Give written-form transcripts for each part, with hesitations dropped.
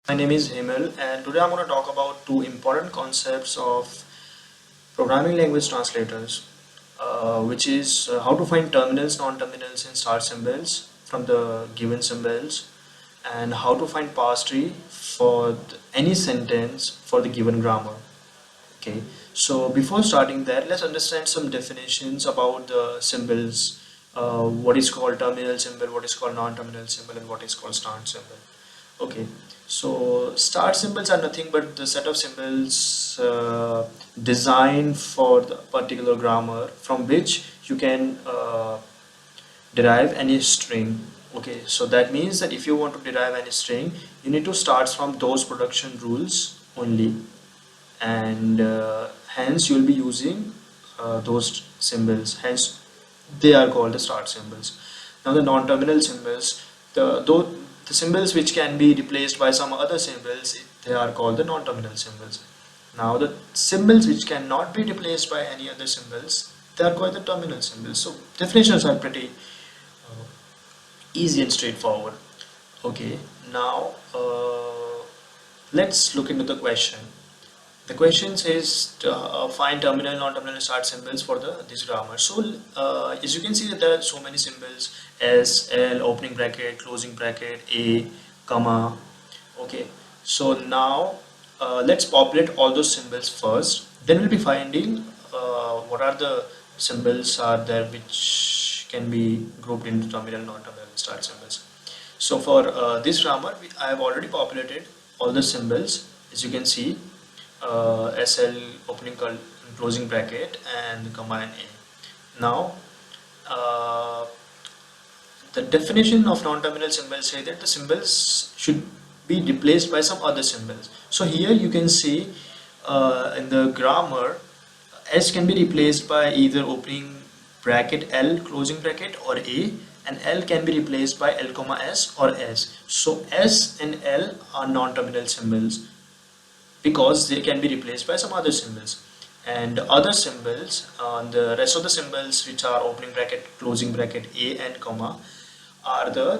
My name is Hemel, and today I'm going to talk about two important concepts of programming language translators, which is how to find terminals, non-terminals, and start symbols from the given symbols, and how to find parse tree for any sentence for the given grammar. Okay, so before starting that, let's understand some definitions about the symbols. What is called terminal symbol, what is called non-terminal symbol, and what is called start symbol. Okay, so start symbols are nothing but the set of symbols designed for the particular grammar from which you can derive any string. Okay, so that means that if you want to derive any string, you need to start from those production rules only, and hence you will be using those symbols. Hence, they are called the start symbols. Now, the non-terminal symbols, the symbols which can be replaced by some other symbols, they are called the non-terminal symbols. Now, the symbols which cannot be replaced by any other symbols, they are called the terminal symbols. So, definitions are pretty easy and straightforward. Okay, now let's look into the question. The question says find terminal, non-terminal start symbols for this grammar. So as you can see that there are so many symbols: S, L, opening bracket, closing bracket, A, comma. Okay. So now let's populate all those symbols first. Then we'll be finding what are the symbols are there which can be grouped into terminal, non-terminal start symbols. So for this grammar, I have already populated all the symbols, as you can see. SL, opening closing bracket, and comma and A. Now the definition of non-terminal symbols say that the symbols should be replaced by some other symbols. So here you can see in the grammar, S can be replaced by either opening bracket L, closing bracket, or A, and L can be replaced by L comma S or S. So S and L are non-terminal symbols because they can be replaced by some other symbols, and other symbols, the rest of the symbols which are opening bracket, closing bracket, A and comma, are the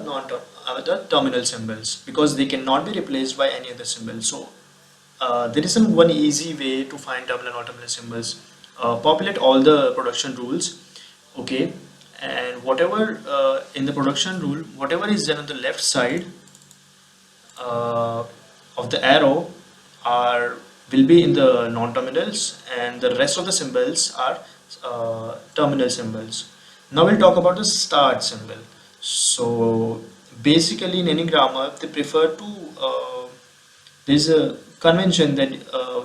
the terminal symbols because they cannot be replaced by any other symbol. So there isn't one easy way to find terminal or terminal symbols. Populate all the production rules. Okay, and whatever in the production rule, whatever is done on the left side of the arrow are will be in the non-terminals, and the rest of the symbols are terminal symbols. Now we'll talk about the start symbol. So basically in any grammar they prefer to there's a convention that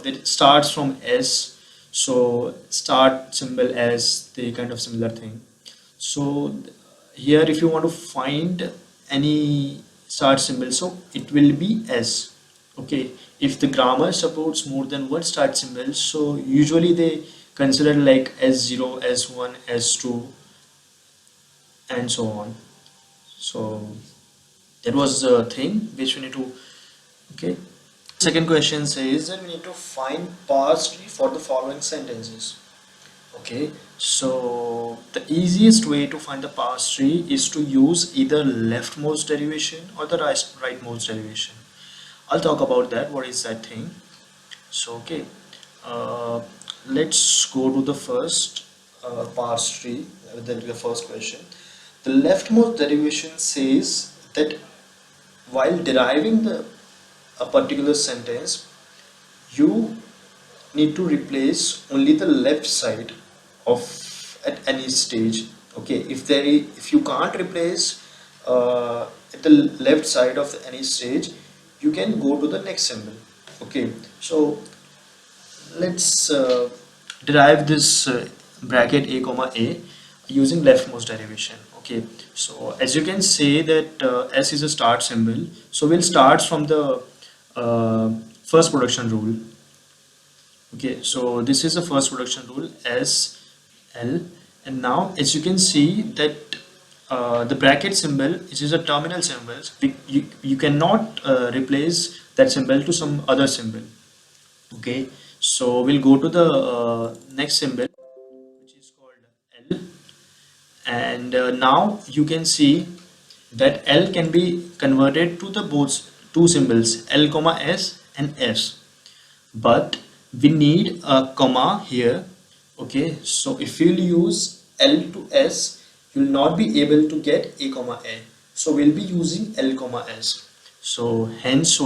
it starts from S, so start symbol S, the kind of similar thing. So here if you want to find any start symbol, so it will be S. Okay, if the grammar supports more than one start symbol, so usually they consider like S0, S1, S2, and so on. So that was the thing which we need to. Okay, second question says that we need to find parse tree for the following sentences. Okay, so the easiest way to find the parse tree is to use either leftmost derivation or the rightmost derivation. I'll talk about that. What is that thing? So okay, uh, let's go to the first parse tree. The first question. The leftmost derivation says that while deriving a particular sentence, you need to replace only the left side of at any stage. Okay, if you can't replace at the left side of any stage, you can go to the next symbol. Okay, so let's derive this bracket A comma A using leftmost derivation. Okay, so as you can say that S is a start symbol, so we'll start from the first production rule. Okay, so this is the first production rule, S L, and now as you can see that the bracket symbol, which is a terminal symbol, you cannot replace that symbol to some other symbol. Okay, so we'll go to the next symbol, which is called L, and now you can see that L can be converted to the both two symbols L comma S and S, but we need a comma here. Okay, so if you'll use L to S, you'll not be able to get A comma A, so we'll be using L comma S. So hence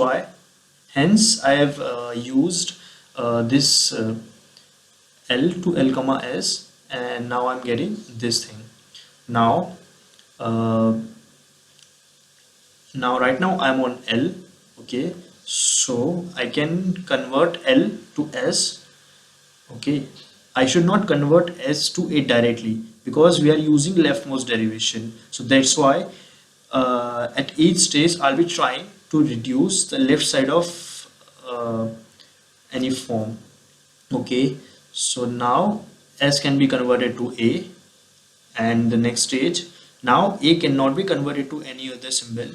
I have used this L to L comma S, and now I'm getting this thing. Now uh, right now I'm on L. Okay, so I can convert L to S. Okay, I should not convert S to A directly because we are using leftmost derivation. So that's why at each stage I'll be trying to reduce the left side of uh, any form. Okay, so now S can be converted to A, and the next stage, now A cannot be converted to any other symbol,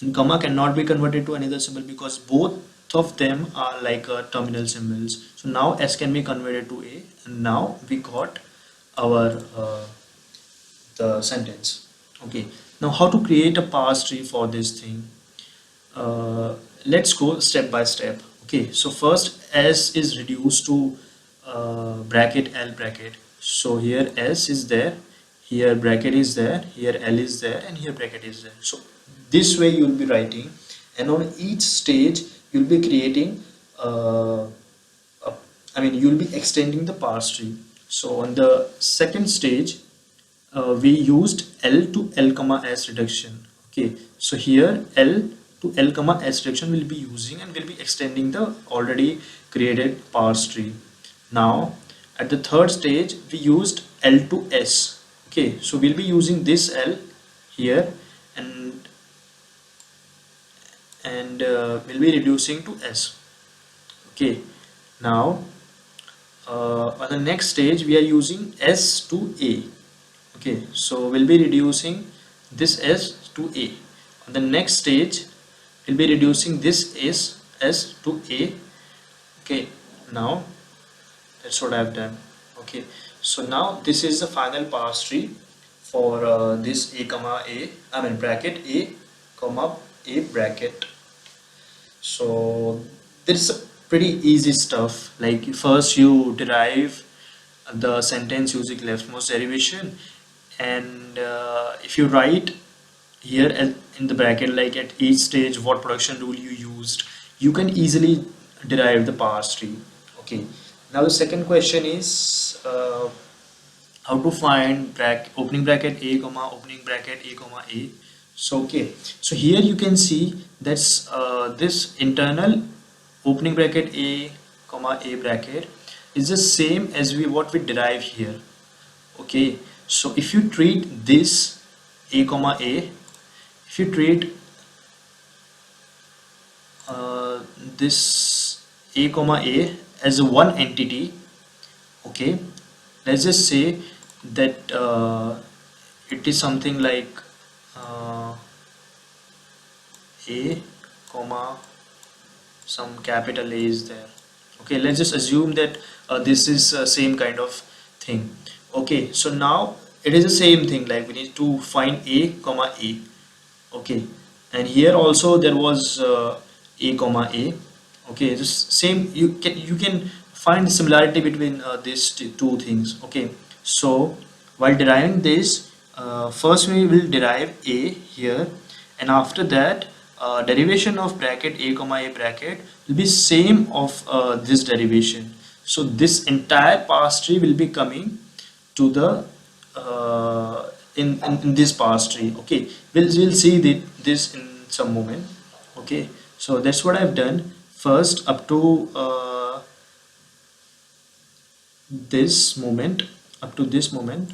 and comma cannot be converted to another symbol because both of them are like terminal symbols. So now S can be converted to A, and now we got our the sentence. Okay, now how to create a parse tree for this thing? Let's go step by step. Okay, so first S is reduced to bracket L bracket. So here S is there, here bracket is there, here L is there, and here bracket is there. So this way you will be writing, and on each stage you'll be creating you'll be extending the parse tree. So on the second stage we used L to L comma S reduction. Okay, so here L to L comma S reduction will be using, and will be extending the already created parse tree. Now at the third stage we used L to S. Okay, so we'll be using this L here, and we'll be reducing to S. Okay, now on the next stage we are using S to A. Okay, so we'll be reducing this S to A. On the next stage we'll be reducing this S to A. Okay, now that's what I've done. Okay, so now this is the final parse tree for this A comma A, bracket A comma A bracket. So this is a pretty easy stuff. Like first you derive the sentence using leftmost derivation, and if you write here in the bracket, like at each stage what production rule you used, you can easily derive the parse tree. Okay, now the second question is how to find opening bracket A comma opening bracket A comma A. So okay, so here you can see that's this internal opening bracket A comma A bracket is the same as what we derive here. Okay, so if you treat this A comma A, if you treat this A comma A as a one entity, okay, let's just say that it is something like A comma some capital A is there. Okay, let's just assume that this is same kind of thing. Okay, so now it is the same thing, like we need to find A comma A. Okay, and here also there was A comma A. Okay, just same, you can find the similarity between these two things. Okay, so while deriving this, first we will derive A here, and after that derivation of bracket A comma A bracket will be same of this derivation. So this entire parse tree will be coming to the in this parse tree. Okay, we'll see this in some moment. Okay, so that's what I've done. First up to this moment, up to this moment,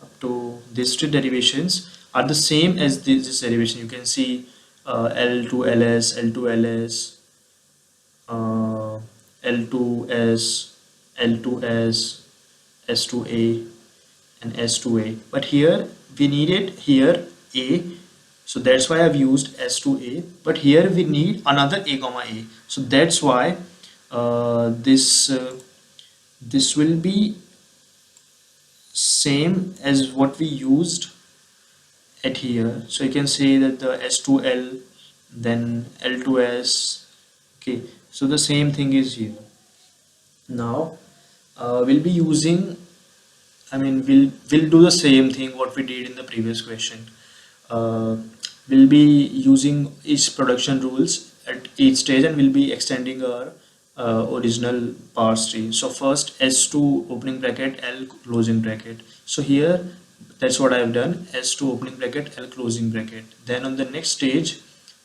up to these two derivations are the same as this derivation. You can see L to LS, L to LS, L to S, L to S, S to A, and S to A. But here we needed here A, so that's why I've used S to A. But here we need another A comma A, so that's why this will be same as what we used at here. So you can see that the S to L, then L to S. Okay, so the same thing is here. Now we'll be using, I mean, we'll do the same thing what we did in the previous question. Uh, we'll be using each production rules at each stage, and we'll be extending our original parse tree. So first S2 opening bracket, L closing bracket. So here that's what I have done, S2 opening bracket, L closing bracket. Then on the next stage,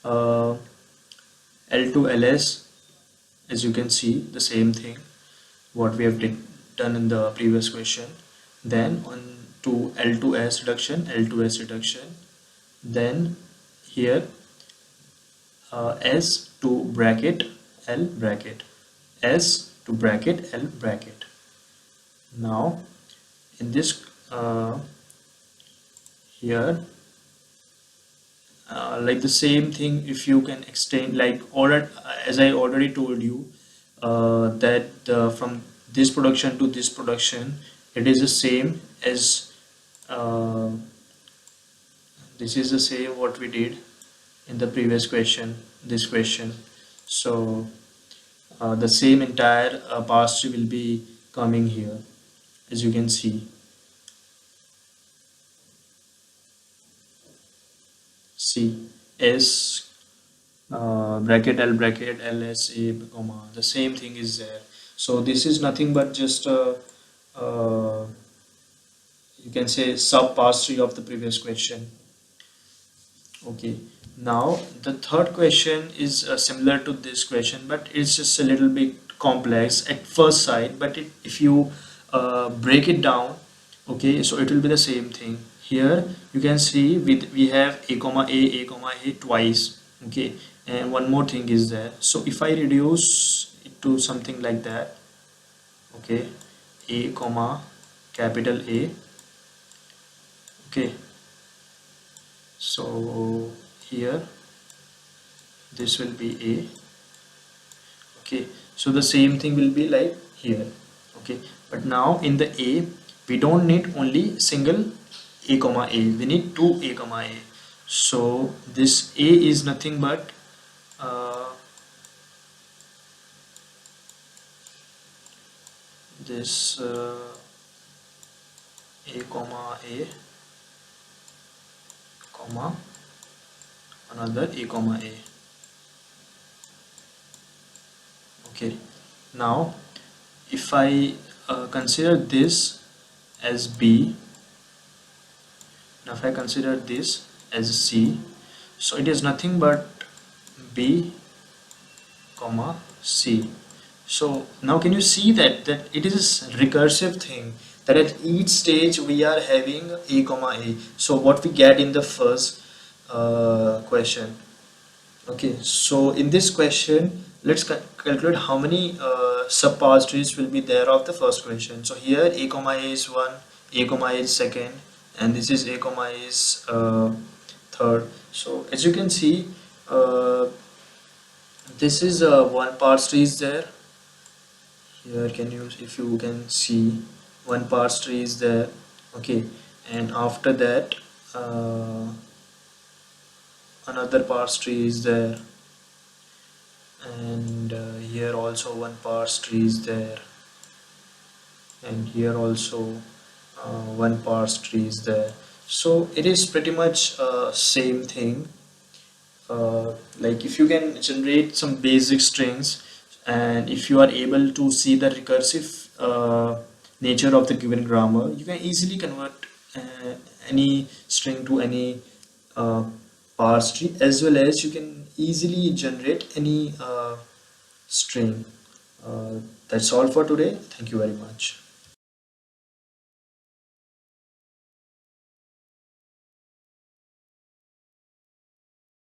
L to LS, as you can see, the same thing what we have done in the previous question. Then on to L to S reduction, L to S reduction. Then here S to bracket, L bracket, S to bracket, L bracket. Now in this here like the same thing, if you can extend like order, as I already told you, that from this production to this production, it is the same as this is the same what we did in the previous question, this question. So the same entire parse tree will be coming here, as you can see. See, S bracket L bracket LSA comma, the same thing is there. So this is nothing but just you can say sub parse tree of the previous question. Okay, now the third question is similar to this question, but it's just a little bit complex at first sight, but if you break it down, okay, so it will be the same thing. Here you can see we have a comma a twice, okay, and one more thing is there. So if I reduce it to something like that, okay, a comma capital A, okay, so here this will be A, okay, so the same thing will be like here, okay, but now in the A we don't need only single a comma A, we need two a comma A. So this A is nothing but this a comma A comma another a comma A. Okay, now if I consider this as B, now if I consider this as C, so it is nothing but B comma C. So now can you see that it is a recursive thing, that at each stage we are having a comma A. So what we get in the first question. Okay, so in this question, let's calculate how many subparse trees will be there of the first question. So here a comma A is 1, a comma A is second, and this is a comma A is third. So as you can see, this is one parse tree is there. Here can you, if you can see, one parse tree is there. Okay, and after that another parse tree is there, and here also one parse tree is there, and here also one parse tree is there. So it is pretty much same thing. Like if you can generate some basic strings, and if you are able to see the recursive nature of the given grammar, you can easily convert uh, any string to any uh, parse tree, as well as you can easily generate any string. That's all for today. Thank you very much.